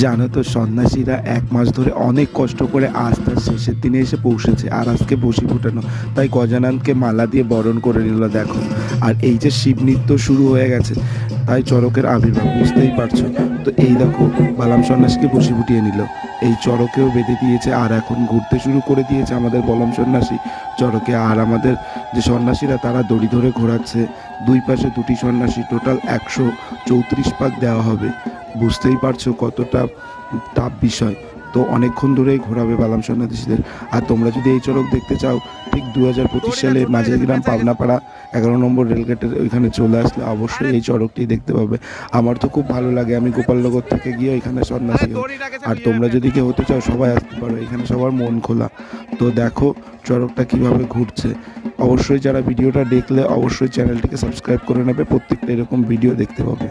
জানো তো সন্ন্যাসীরা 1 মাস ধরে অনেক কষ্ট করে আজ তার শেষের দিনে এসে পৌঁছেছে, আর আজকে বসি ফুটানো, তাই গজাননকে মালা দিয়ে বরণ করে নিল দেখো। আর এই যে শিব নৃত্য শুরু হয়ে গেছে, তাই চড়কের আবির্ভাব, বুঝতেই পারছো। তো এই দেখো বালাম সন্ন্যাসীকে বসি ফুটিয়ে নিল, এই চড়কেও বেঁধে দিয়েছে, আর এখন ঘুরতে শুরু করে দিয়েছে আমাদের বলম সন্ন্যাসী চড়কে। আর আমাদের যে সন্ন্যাসীরা তারা দড়ি ধরে ঘোরাচ্ছে, দুই পাশে দুটি সন্ন্যাসী, টোটাল 134 পাক দেওয়া হবে। বুঝতেই পারছো কতটা টাফ বিষয়। তো অনেকক্ষণ ধরেই ঘোরাবে বালাম সন্ন্যাসীদের। আর তোমরা যদি এই চড়ক দেখতে চাও, ঠিক 2025 সালে মাঝেরগ্রাম পাবনাপাড়া 11 নম্বর রেলগেটের ওইখানে চলে আসলে অবশ্যই এই চড়কটি দেখতে পাবে। আমার তো খুব ভালো লাগে, আমি গোপালনগর থেকে গিয়ে এখানে সন্ন্যাসী হই। আর তোমরা যদি কেউ হতে চাও সবাই আসতে পারো, এখানে সবার মন খোলা। তো দেখো চড়কটা কিভাবে ঘুরছে। অবশ্যই যারা ভিডিওটা দেখলে অবশ্যই চ্যানেলটিকে সাবস্ক্রাইব করে নেবে, প্রত্যেকটা এরকম ভিডিও দেখতে পাবে।